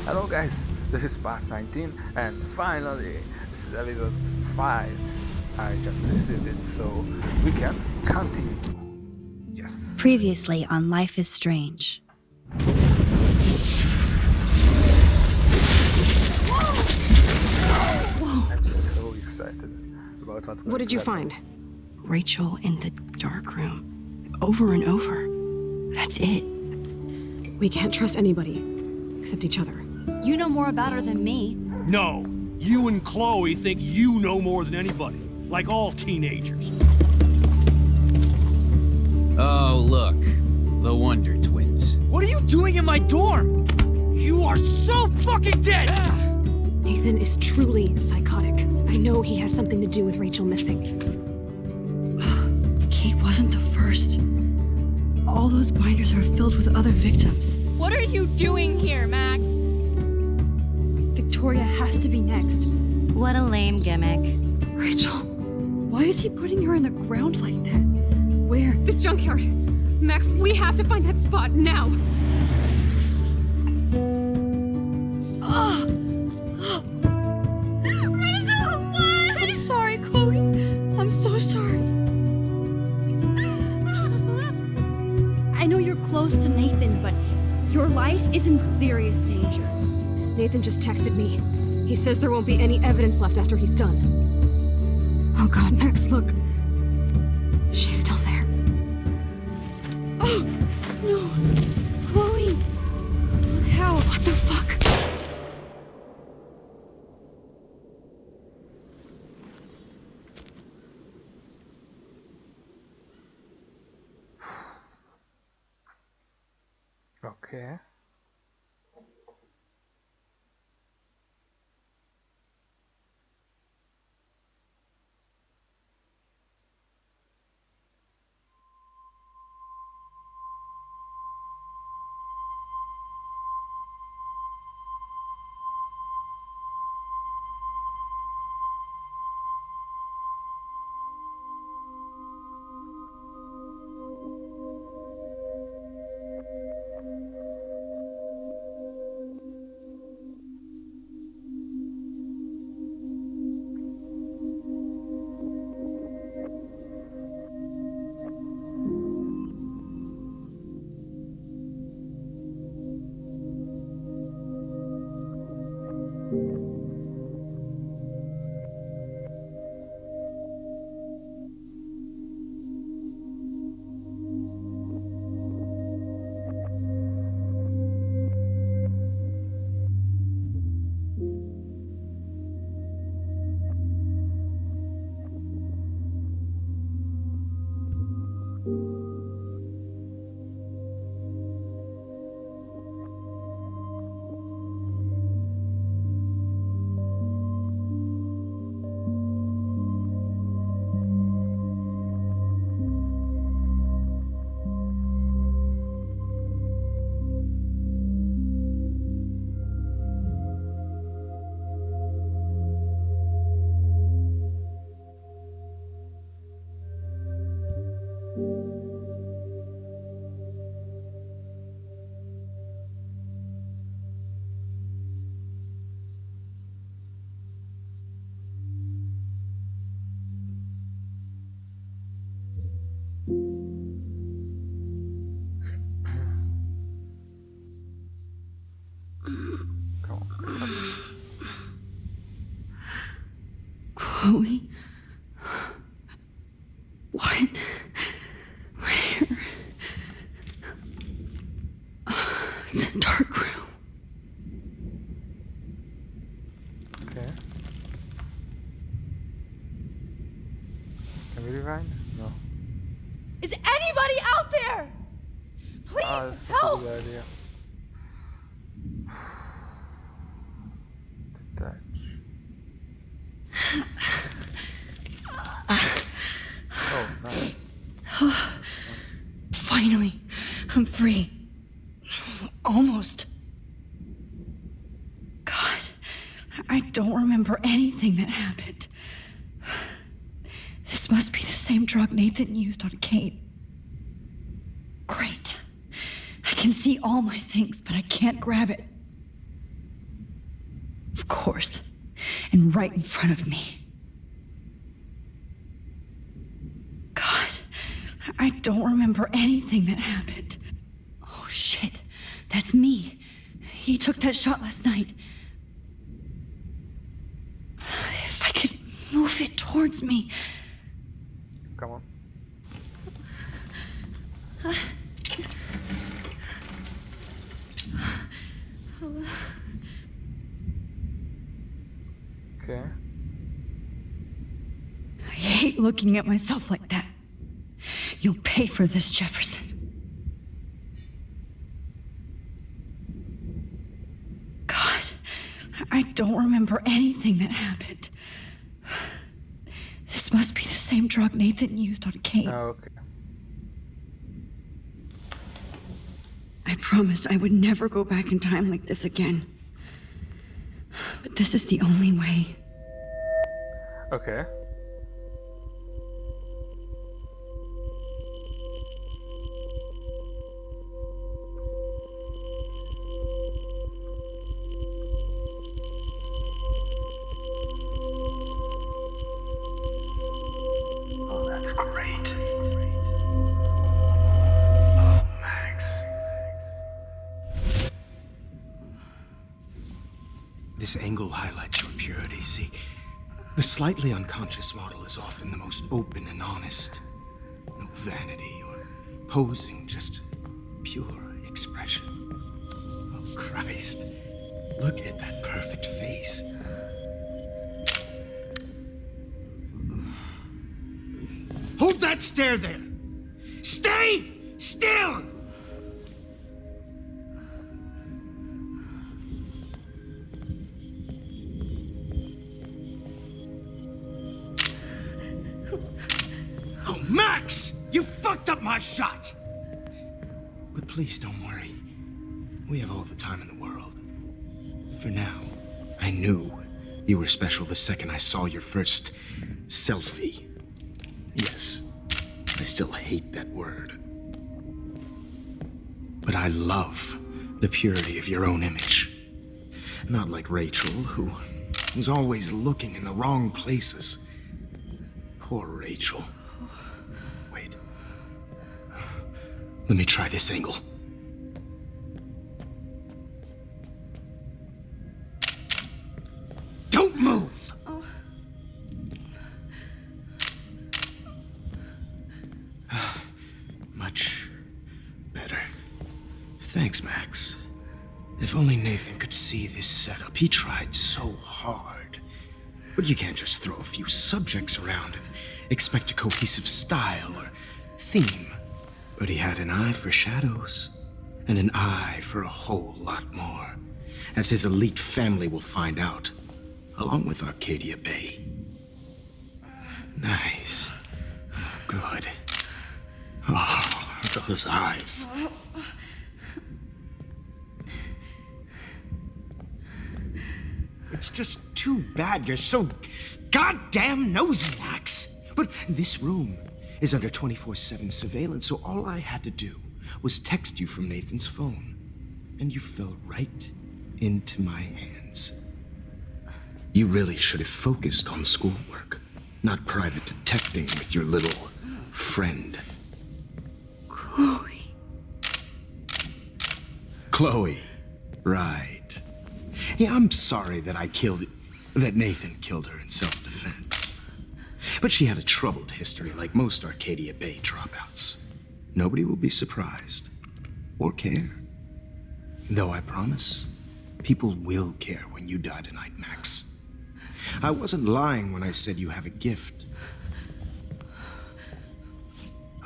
Hello guys, this is part 19 and finally this is episode 5. I just received it so we can continue. Yes. Previously on Life is Strange. I'm so excited about what's going What did you to happen. find? Rachel in the dark room. Over and over. That's it. We can't trust anybody, except each other. You know more about her than me. No, you and Chloe think you know more than anybody, like all teenagers. Oh, look. The Wonder Twins. What are you doing in my dorm? You are so fucking dead! Nathan is truly psychotic. I know he has something to do with Rachel missing. Kate wasn't the first. All those binders are filled with other victims. What are you doing here, Max? Victoria has to be next. What a lame gimmick. Rachel, why is he putting her in the ground like that? Where? The junkyard! Max, we have to find that spot now! Rachel, what? I'm sorry, Chloe. I'm so sorry. I know you're close to Nathan, but your life is in serious danger. Nathan just texted me. He says there won't be any evidence left after he's done. Oh god, Max, look. She's still there. Oh, no. Chloe. Look how. What the fuck? Okay. Come on. Chloe? What? Where? It's a dark room. Okay. Can we rewind? No. Is anybody out there? Please That's such a help! good idea. Detach. Oh, nice. Finally, I'm free. Almost. God, I don't remember anything that happened. This must be the same drug Nathan used on Kate. Great. I can see all my things, but I can't grab it. course. And right in front of me. God, I don't remember anything that happened. Oh shit, that's me. He took that shot last night. If I could move it towards me. Come on. Okay. I hate looking at myself like that. You'll pay for this, Jefferson. God, I don't remember anything that happened. This must be the same drug Nathan used on Kate. Oh, okay. I promised I would never go back in time like this again. But this is the only way. Okay. Oh, that's great. Oh, Max. This angle highlights your purity, see? The slightly unconscious model is often the most open and honest. No vanity or posing, just pure expression. Oh, Christ. Look at that perfect face. Hold that stare there! Stay still! Oh, Max! You fucked up my shot! But please don't worry. We have all the time in the world. For now, I knew you were special the second I saw your first selfie. Yes, I still hate that word. But I love the purity of your own image. Not like Rachel, who was always looking in the wrong places. Poor Rachel. Wait. Let me try this angle. Don't move! Much better. Thanks, Max. If only Nathan could see this setup. He tried so hard. But you can't just throw a few subjects around and expect a cohesive style or theme. But he had an eye for shadows, and an eye for a whole lot more, as his elite family will find out, along with Arcadia Bay. Nice. Good. Oh, those eyes. It's just too bad you're so goddamn nosy, Max. But this room is under 24/7 surveillance, so all I had to do was text you from Nathan's phone. And you fell right into my hands. You really should have focused on schoolwork, not private detecting with your little friend. Chloe. Chloe. Right. Yeah, I'm sorry that Nathan killed her in self-defense. But she had a troubled history like most Arcadia Bay dropouts. Nobody will be surprised. Or care. Though I promise, people will care when you die tonight, Max. I wasn't lying when I said you have a gift.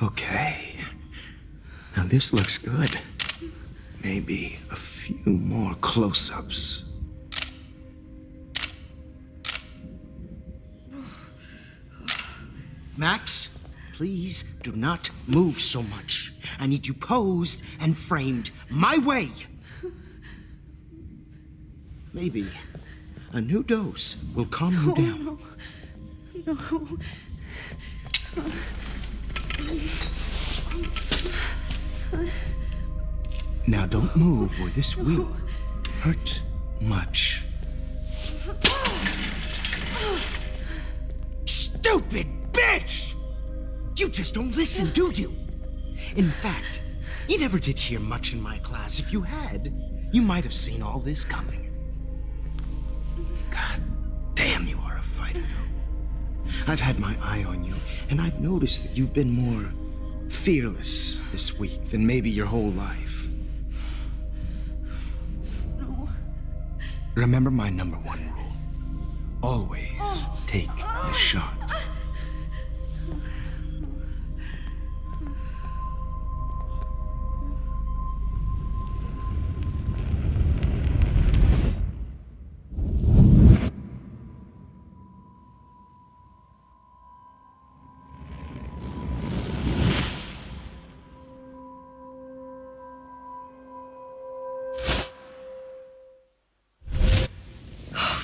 Okay. Now this looks good. Maybe a few more close-ups. Max, please do not move so much. I need you posed and framed my way. Maybe a new dose will calm you down. No. Now don't move or this will hurt much. stupid bitch! You just don't listen, do you? In fact, you never did hear much in my class. If you had, you might have seen all this coming. God damn, you are a fighter, though. I've had my eye on you, and I've noticed that you've been more fearless this week than maybe your whole life. No. Remember my number one rule. Always take the shot.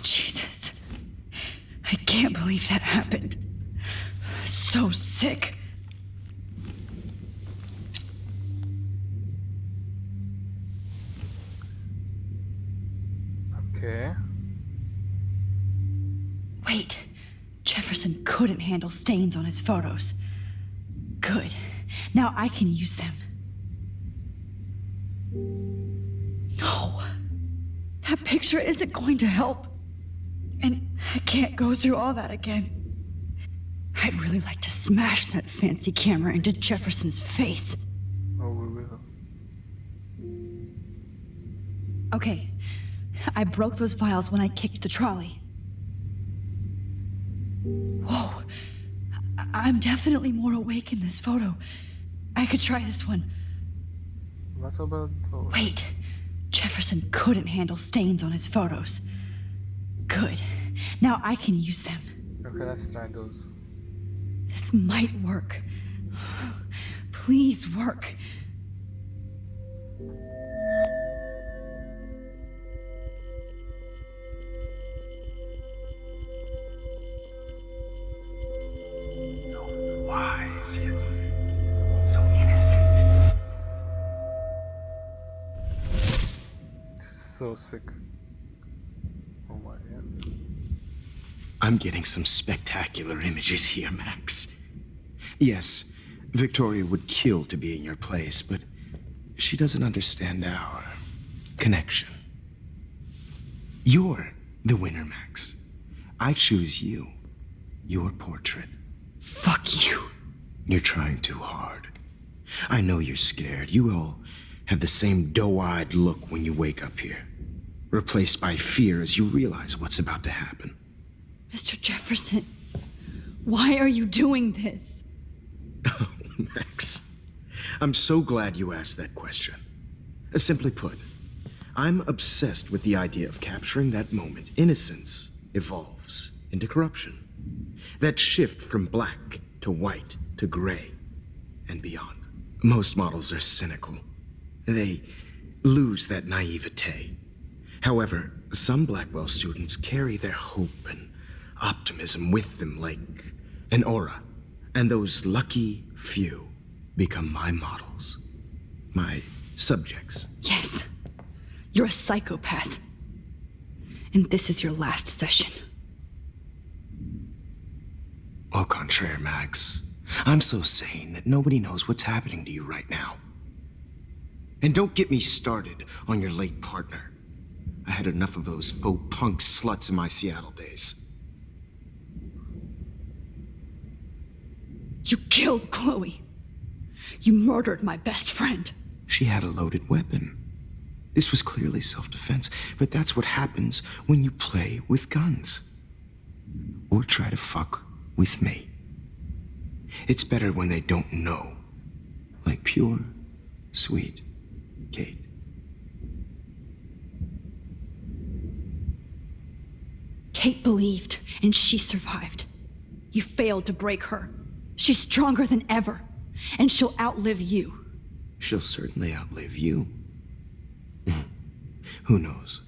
Jesus. I can't believe that happened. So sick. Okay. Wait. Jefferson couldn't handle stains on his photos. Good. Now I can use them. No. That picture isn't going to help. And I can't go through all that again. I'd really like to smash that fancy camera into Jefferson's face. Oh, we will. Okay. I broke those files when I kicked the trolley. Whoa. I'm definitely more awake in this photo. I could try this one. What about those? Wait. Jefferson couldn't handle stains on his photos. Good. Now I can use them. Okay, let's try those. This might work. Please work. Wise yet so innocent. This is so sick. Oh my god. I'm getting some spectacular images here, Max. Yes, Victoria would kill to be in your place, but she doesn't understand our connection. You're the winner, Max. I choose you. Your portrait. Fuck you. You're trying too hard. I know you're scared. You all have the same doe-eyed look when you wake up here, replaced by fear as you realize what's about to happen. Mr. Jefferson, why are you doing this? Oh, Max. I'm so glad you asked that question. Simply put, I'm obsessed with the idea of capturing that moment innocence evolves into corruption. That shift from black to white to gray and beyond. Most models are cynical. They lose that naivete. However, some Blackwell students carry their hope and optimism with them like an aura. And those lucky few become my models. My subjects. Yes, you're a psychopath. And this is your last session. Au contraire, Max. I'm so sane that nobody knows what's happening to you right now. And don't get me started on your late partner. I had enough of those faux punk sluts in my Seattle days. You killed Chloe. You murdered my best friend. She had a loaded weapon. This was clearly self-defense, but that's what happens when you play with guns. Or try to fuck with me. It's better when they don't know. Like pure, sweet Kate. Kate believed, and she survived. You failed to break her. She's stronger than ever, and she'll outlive you. She'll certainly outlive you. Who knows?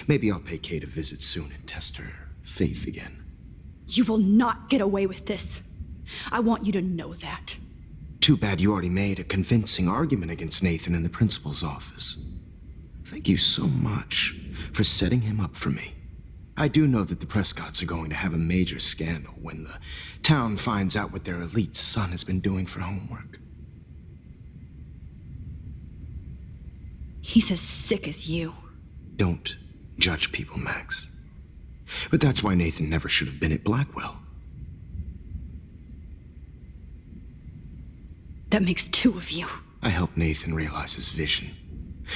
Maybe I'll pay Kate a visit soon and test her faith again. You will not get away with this. I want you to know that. Too bad you already made a convincing argument against Nathan in the principal's office. Thank you so much for setting him up for me. I do know that the Prescotts are going to have a major scandal when the town finds out what their elite son has been doing for homework. He's as sick as you. Don't judge people, Max. But that's why Nathan never should have been at Blackwell. That makes two of you. I helped Nathan realize his vision.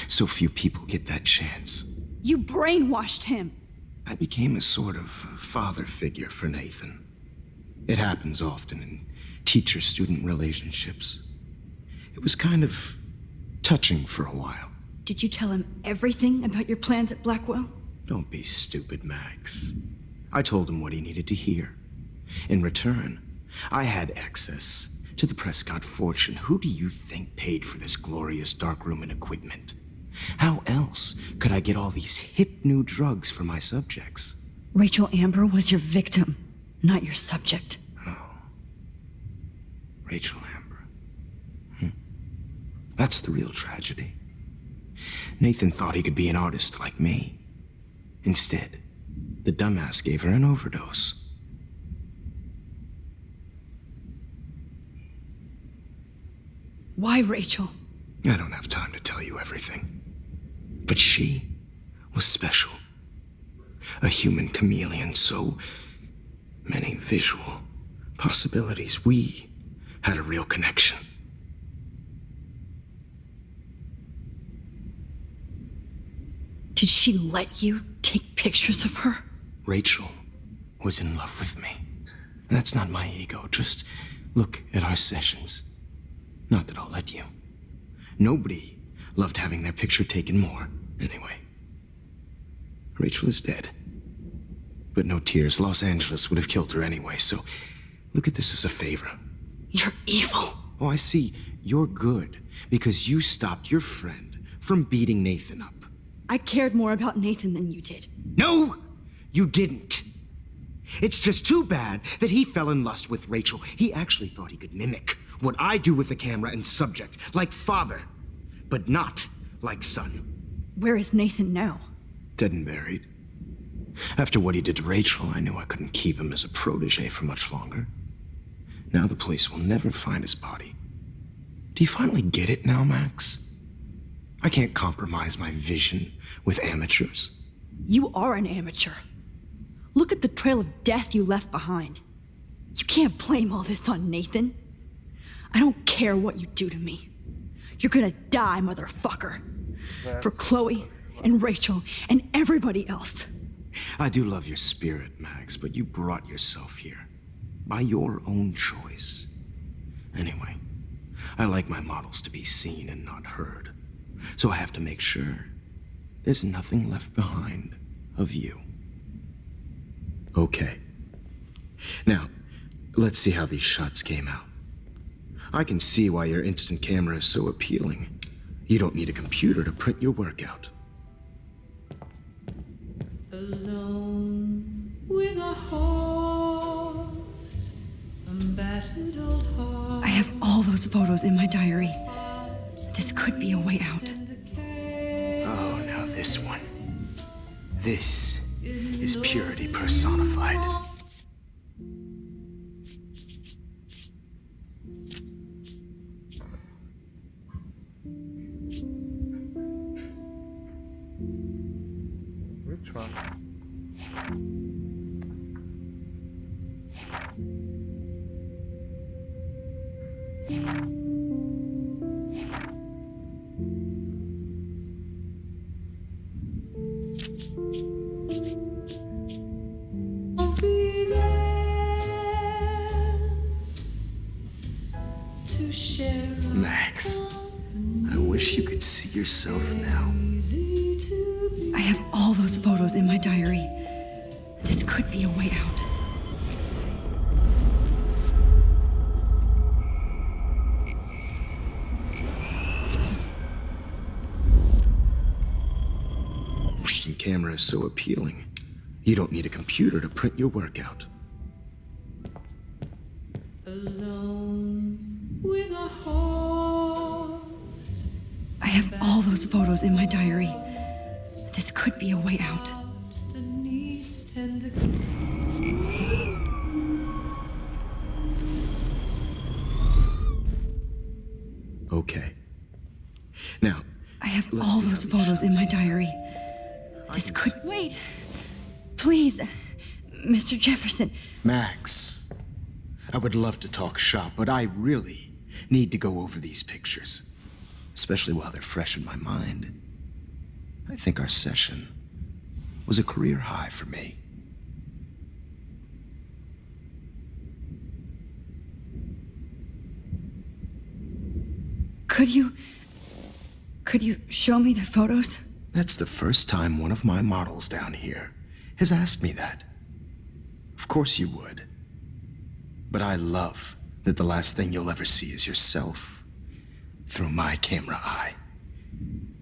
So few people get that chance. You brainwashed him. I became a sort of father figure for Nathan. It happens often in teacher-student relationships. It was kind of touching for a while. Did you tell him everything about your plans at Blackwell? Don't be stupid, Max. I told him what he needed to hear. In return, I had access to the Prescott fortune. Who do you think paid for this glorious darkroom and equipment? How else could I get all these hip new drugs for my subjects? Rachel Amber was your victim, not your subject. Oh. Rachel Amber. That's the real tragedy. Nathan thought he could be an artist like me. Instead, the dumbass gave her an overdose. Why Rachel? I don't have time to tell you everything. But she was special. A human chameleon, so many visual possibilities. We had a real connection. Did she let you take pictures of her? Rachel was in love with me. That's not my ego. Just look at our sessions. Not that I'll let you. Nobody loved having their picture taken more. Anyway, Rachel is dead. But no tears. Los Angeles would have killed her anyway, so look at this as a favor. You're evil. Oh, I see. You're good because you stopped your friend from beating Nathan up. I cared more about Nathan than you did. No, you didn't. It's just too bad that he fell in lust with Rachel. He actually thought he could mimic what I do with the camera and subject, like father, but not like son. Where is Nathan now? Dead and buried. After what he did to Rachel, I knew I couldn't keep him as a protege for much longer. Now the police will never find his body. Do you finally get it now, Max? I can't compromise my vision with amateurs. You are an amateur. Look at the trail of death you left behind. You can't blame all this on Nathan. I don't care what you do to me. You're gonna die, motherfucker. For Chloe and Rachel and everybody else. I do love your spirit, Max, but you brought yourself here. By your own choice. Anyway, I like my models to be seen and not heard. So I have to make sure there's nothing left behind of you. Okay. Now, let's see how these shots came out. I can see why your instant camera is so appealing. You don't need a computer to print your work out. Alone with a heart, a battered old heart. I have all those photos in my diary. This could be a way out. Oh, now this one. This is purity personified. Which one? I'll be there to share. Max, I wish you could see yourself now. I have all those photos in my diary. This could be a way out. Instant camera is so appealing. You don't need a computer to print your work out. Alone with a heart. I have all those photos in my diary. This could be a way out. That needs tender. Okay. Now, I have let's all see how those these photos in shots my go. diary. This could. Wait. Please, Mr. Jefferson. Max, I would love to talk shop, but I really need to go over these pictures, especially while they're fresh in my mind. I think our session was a career high for me. Could you show me the photos? That's the first time one of my models down here has asked me that. Of course you would. But I love that the last thing you'll ever see is yourself through my camera eye.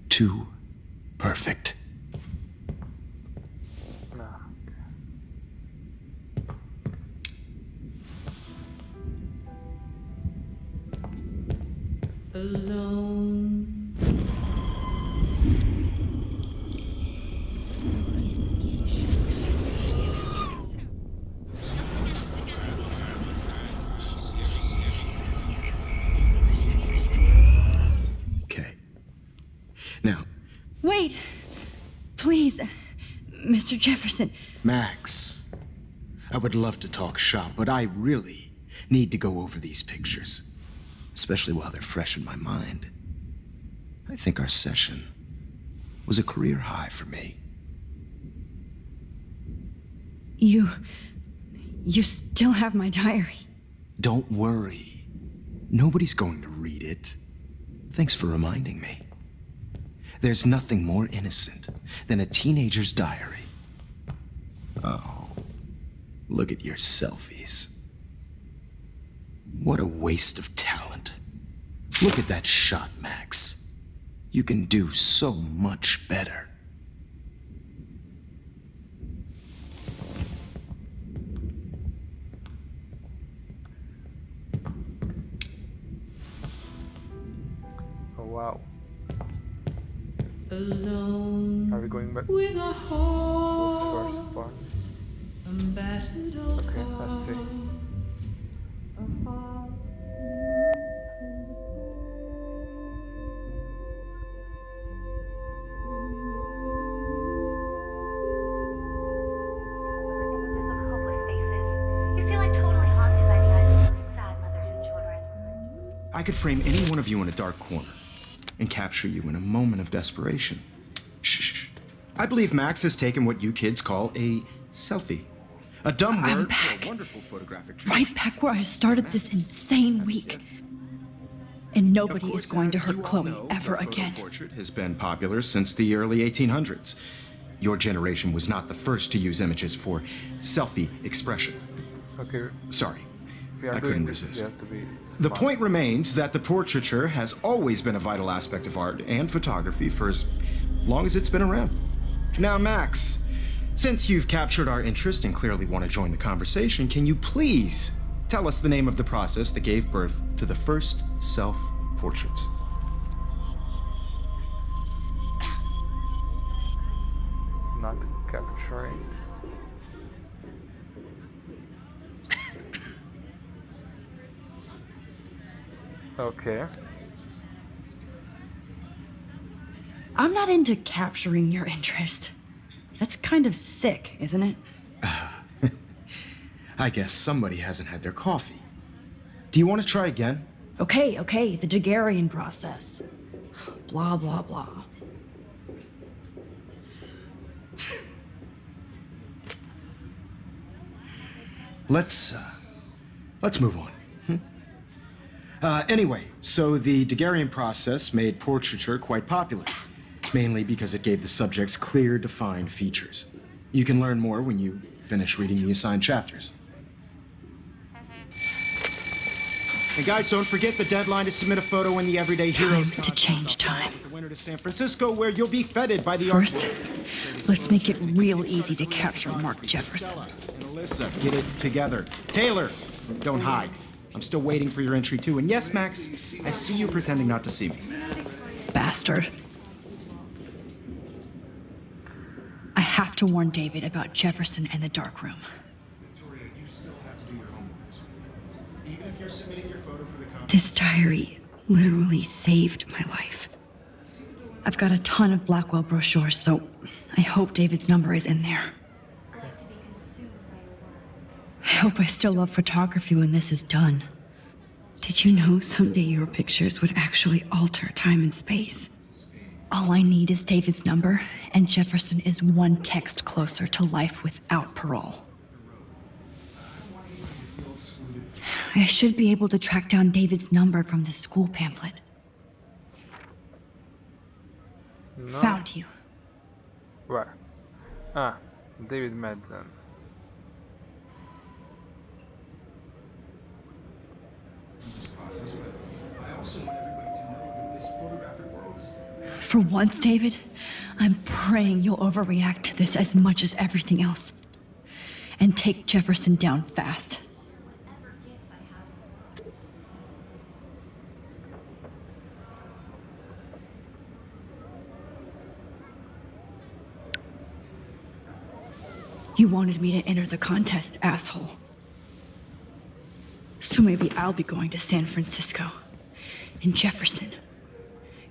Too perfect. No. Alone. Okay. Now, Wait! Please, Mr. Jefferson. Max, I would love to talk shop, but I really need to go over these pictures, especially while they're fresh in my mind. I think our session was a career high for me. You still have my diary. Don't worry. Nobody's going to read it. Thanks for reminding me. There's nothing more innocent than a teenager's diary. Oh, look at your selfies. What a waste of talent. Look at that shot, Max. You can do so much better. Oh wow. Alone. Are we going back to With a the heart. first part? A battered old Okay, let's see. I could frame any one of you in a dark corner and capture you in a moment of desperation. Shh. I believe Max has taken what you kids call a selfie. A dumb I'm word back. for a wonderful photographic tradition. Right back where I started this insane week. And nobody is going to hurt Chloe ever again. Portrait has been popular since the early 1800s. Your generation was not the first to use images for selfie expression. Okay, Sorry, if we are I doing couldn't this, resist. we have to be The smart. point remains that the portraiture has always been a vital aspect of art and photography for as long as it's been around. Now, Max, since you've captured our interest and clearly want to join the conversation, can you please tell us the name of the process that gave birth to the first self-portraits? Not capturing. Okay. I'm not into capturing your interest. That's kind of sick, isn't it? I guess somebody hasn't had their coffee. Do you want to try again? Okay, the Daguerrean process. Blah, blah, blah. Let's move on. Anyway, so the Daguerrean process made portraiture quite popular, mainly because it gave the subjects clear, defined features. You can learn more when you finish reading the assigned chapters. And guys, don't forget the deadline to submit a photo in the Everyday Heroes Time to change time. The winter to San Francisco, where you'll be feted by the First, art. let's make it real easy to capture Mark Jefferson. And Alyssa, get it together. Taylor, don't hide. I'm still waiting for your entry too. And yes, Max, I see you pretending not to see me. Bastard. I have to to warn David about Jefferson and the dark room. Victoria, you still have to do your homework this week. Even if you're submitting your photo for the contest. This diary literally saved my life. I've got a ton of Blackwell brochures, so I hope David's number is in there. I hope I still love photography when this is done. Did you know someday your pictures would actually alter time and space? All I need is David's number, and Jefferson is one text closer to life without parole. I should be able to track down David's number from the school pamphlet. No. Found you. Where? Ah, David Madsen. But I also want everybody to know that this photographic world is... For once, David, I'm praying you'll overreact to this as much as everything else. And take Jefferson down fast. You wanted me to enter the contest, asshole. So maybe I'll be going to San Francisco. And Jefferson,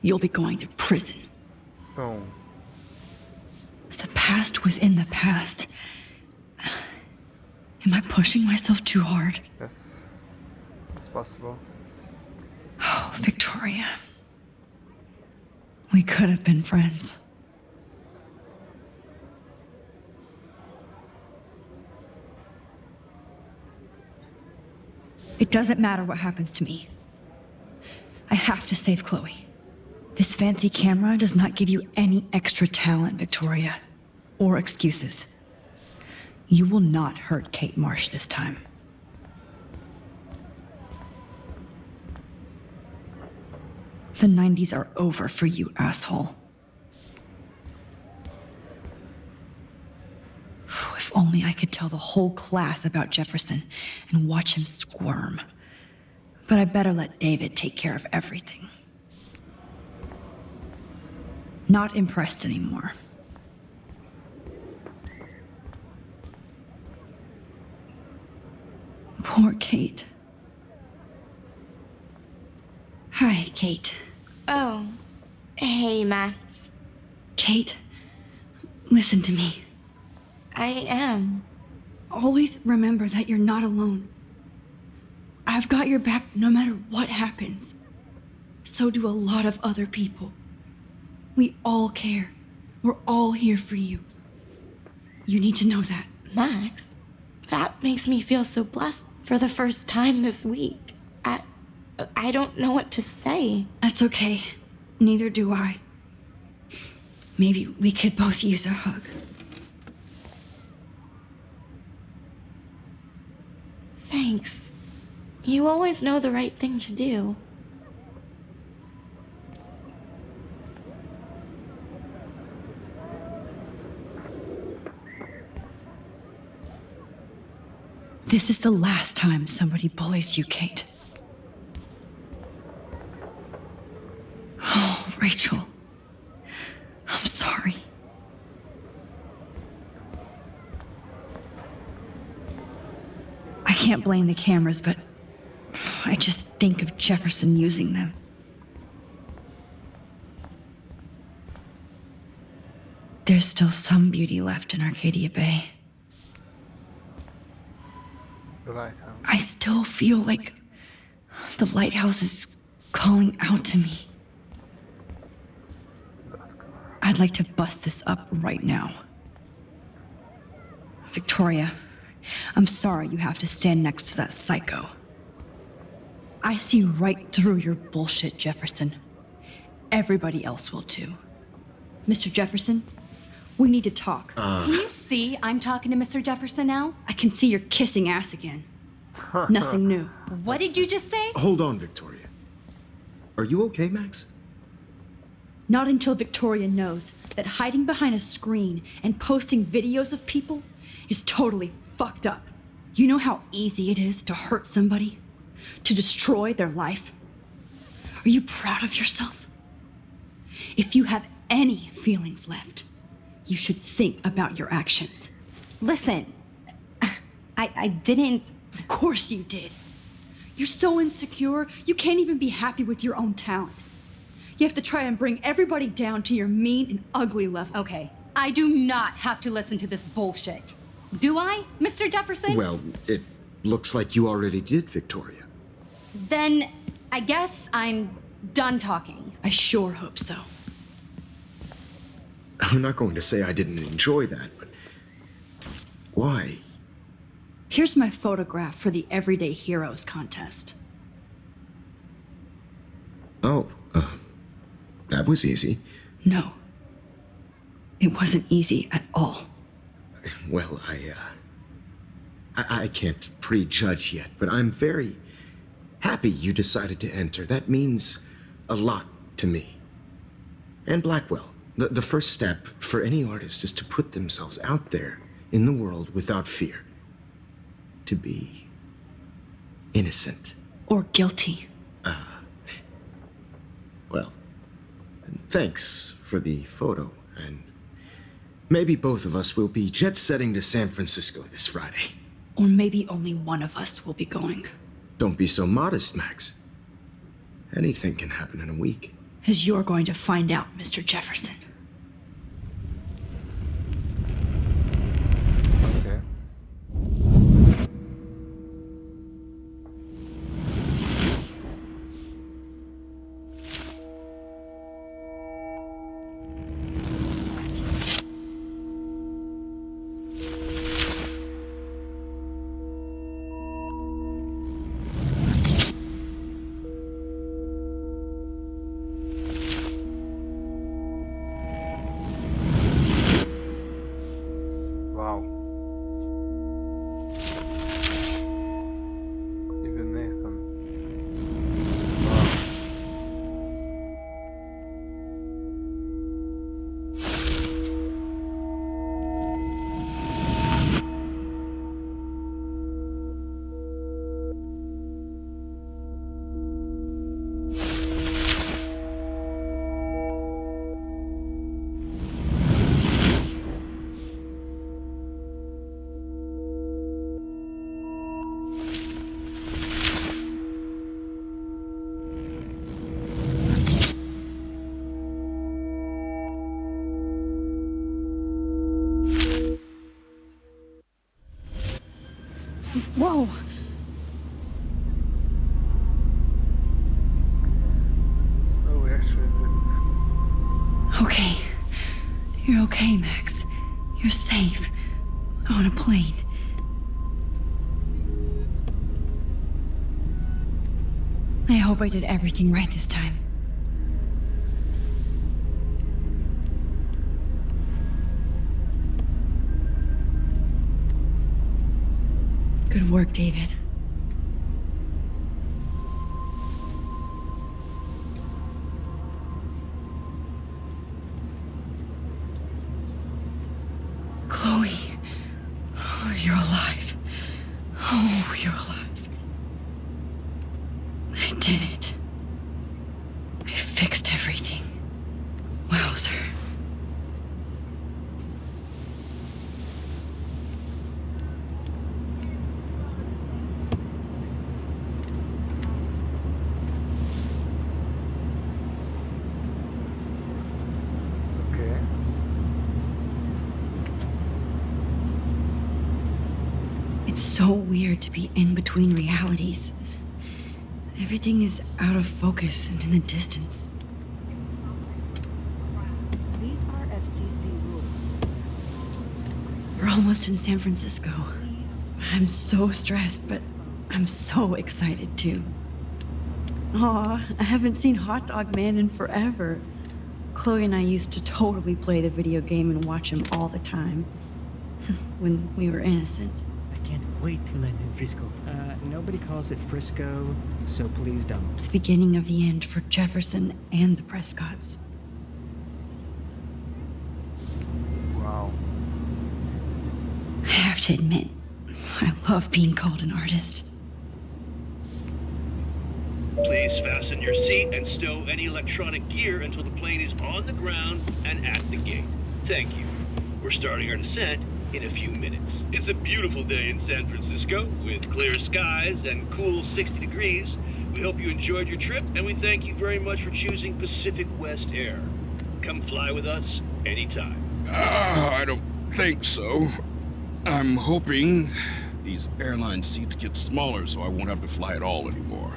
you'll be going to prison. Oh. The past within the past. Am I pushing myself too hard? Yes. It's possible. Oh, Victoria. We could have been friends. It doesn't matter what happens to me. I have to save Chloe. This fancy camera does not give you any extra talent, Victoria, or excuses. You will not hurt Kate Marsh this time. The 90s are over for you, asshole. If only I could tell the whole class about Jefferson and watch him squirm. But I better let David take care of everything. Not impressed anymore. Poor Kate. Hi, Kate. Oh. Hey, Max. Kate, listen to me. I am. Always remember that you're not alone. I've got your back no matter what happens. So do a lot of other people. We all care. We're all here for you. You need to know that. Max, that makes me feel so blessed for the first time this week. I don't know what to say. That's okay. Neither do I. Maybe we could both use a hug. Thanks. You always know the right thing to do. This is the last time somebody bullies you, Kate. Oh, Rachel. I'm sorry. I can't blame the cameras, but I just think of Jefferson using them. There's still some beauty left in Arcadia Bay. The lighthouse. I still feel like the lighthouse is calling out to me. That car. I'd like to bust this up right now. Victoria, I'm sorry you have to stand next to that psycho. I see right through your bullshit, Jefferson. Everybody else will too. Mr. Jefferson, we need to talk. Can you see I'm talking to Mr. Jefferson now? I can see you're kissing ass again. Nothing new. What did you just say? Hold on, Victoria. Are you okay, Max? Not until Victoria knows that hiding behind a screen and posting videos of people is totally fucked up. You know how easy it is to hurt somebody? To destroy their life? Are you proud of yourself? If you have any feelings left, You should think about your actions. Listen, I didn't. Of course you did. You're so insecure, you can't even be happy with your own talent. You have to try and bring everybody down to your mean and ugly level. Okay, I do not have to listen to this bullshit. Do I, Mr. Jefferson? Well, it looks like you already did, Victoria. Then I guess I'm done talking. I sure hope so. I'm not going to say I didn't enjoy that, but why? Here's my photograph for the Everyday Heroes contest. Oh, that was easy. No. It wasn't easy at all. Well, I can't prejudge yet, but I'm very happy you decided to enter. That means a lot to me. And Blackwell. The first step for any artist is to put themselves out there in the world without fear. To be innocent. Or guilty. Well, thanks for the photo, and maybe both of us will be jet-setting to San Francisco this Friday. Or maybe only one of us will be going. Don't be so modest, Max. Anything can happen in a week. As you're going to find out, Mr. Jefferson. Okay. Wow. Even Nathan. Wow. Whoa! So we actually did it. Okay. You're okay, Max. You're safe. On a plane. I hope I did everything right this time. Good work, David. Chloe. Oh, you're alive. Oh, you're alive. I did it. I fixed everything. Wowzer. Okay. It's so weird to be in between realities. Everything is out of focus and in the distance. These are FCC rules. We're almost in San Francisco. I'm so stressed, but I'm so excited too. Aw, I haven't seen Hot Dog Man in forever. Chloe and I used to totally play the video game and watch him all the time. When we were innocent. I can't wait to land in Frisco. Nobody calls it Frisco, so please don't. The beginning of the end for Jefferson and the Prescotts. Wow. I have to admit, I love being called an artist. Please fasten your seat and stow any electronic gear until the plane is on the ground and at the gate. Thank you. We're starting our descent in a few minutes. It's a beautiful day in San Francisco, with clear skies and cool 60 degrees. We hope you enjoyed your trip, and we thank you very much for choosing Pacific West Air. Come fly with us anytime. I don't think so. I'm hoping these airline seats get smaller so I won't have to fly at all anymore.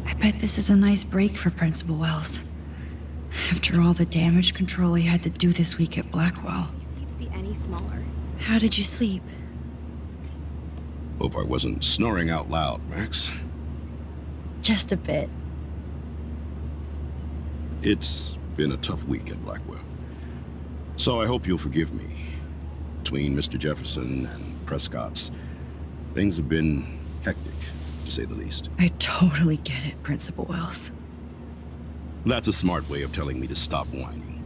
I bet this is a nice break for Principal Wells. After all the damage control he had to do this week at Blackwell. Seats be any smaller. How did you sleep? Hope I wasn't snoring out loud, Max. Just a bit. It's been a tough week at Blackwell. So I hope you'll forgive me. Between Mr. Jefferson and Prescott's, things have been hectic, to say the least. I totally get it, Principal Wells. That's a smart way of telling me to stop whining.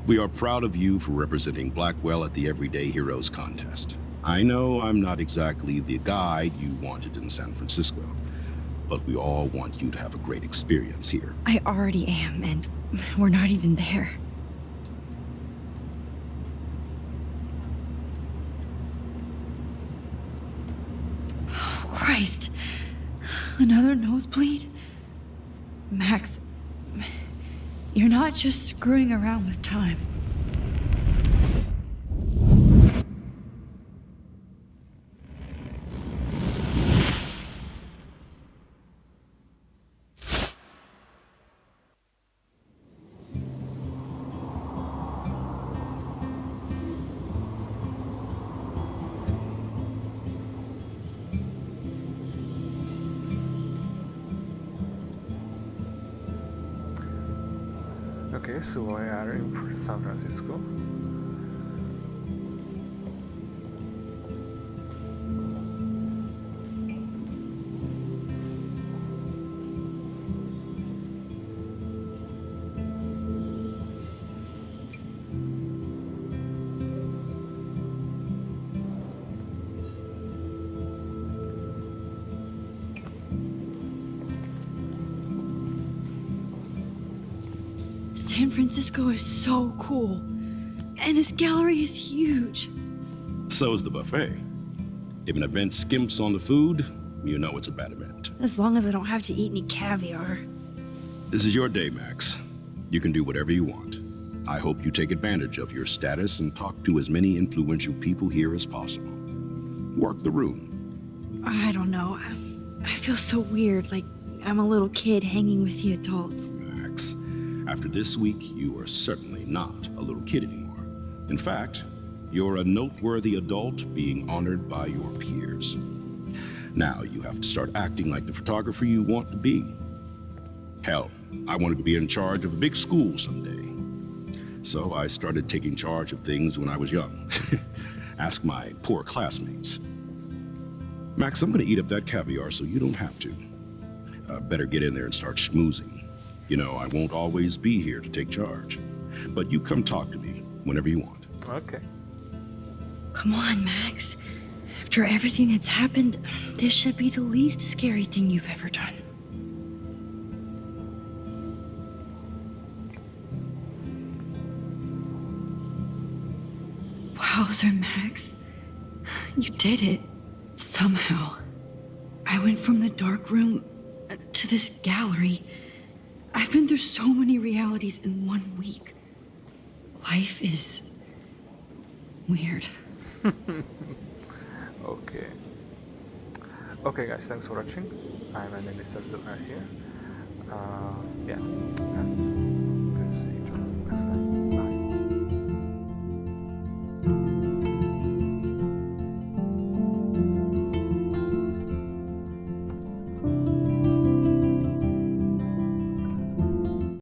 We are proud of you for representing Blackwell at the Everyday Heroes contest. I know I'm not exactly the guide you wanted in San Francisco, but we all want you to have a great experience here. I already am, and we're not even there. Oh, Christ. Another nosebleed? Max, you're not just screwing around with time. Okay, so we are in for San Francisco. San Francisco is so cool. And this gallery is huge. So is the buffet. If an event skimps on the food, you know it's a bad event. As long as I don't have to eat any caviar. This is your day, Max. You can do whatever you want. I hope you take advantage of your status and talk to as many influential people here as possible. Work the room. I don't know. I feel so weird, like I'm a little kid hanging with the adults. Max, after this week, you are certainly not a little kid anymore. In fact, you're a noteworthy adult being honored by your peers. Now you have to start acting like the photographer you want to be. Hell, I wanted to be in charge of a big school someday. So I started taking charge of things when I was young. Ask my poor classmates. Max, I'm gonna eat up that caviar so you don't have to. Better get in there and start schmoozing. You know, I won't always be here to take charge. But you come talk to me whenever you want. Okay. Come on, Max. After everything that's happened, this should be the least scary thing you've ever done. Wowzer, Max. You did it. Somehow. I went from the dark room to this gallery. I've been through so many realities in 1 week. Life is weird. Okay. Okay guys, thanks for watching. I'm ending this episode right here. Yeah.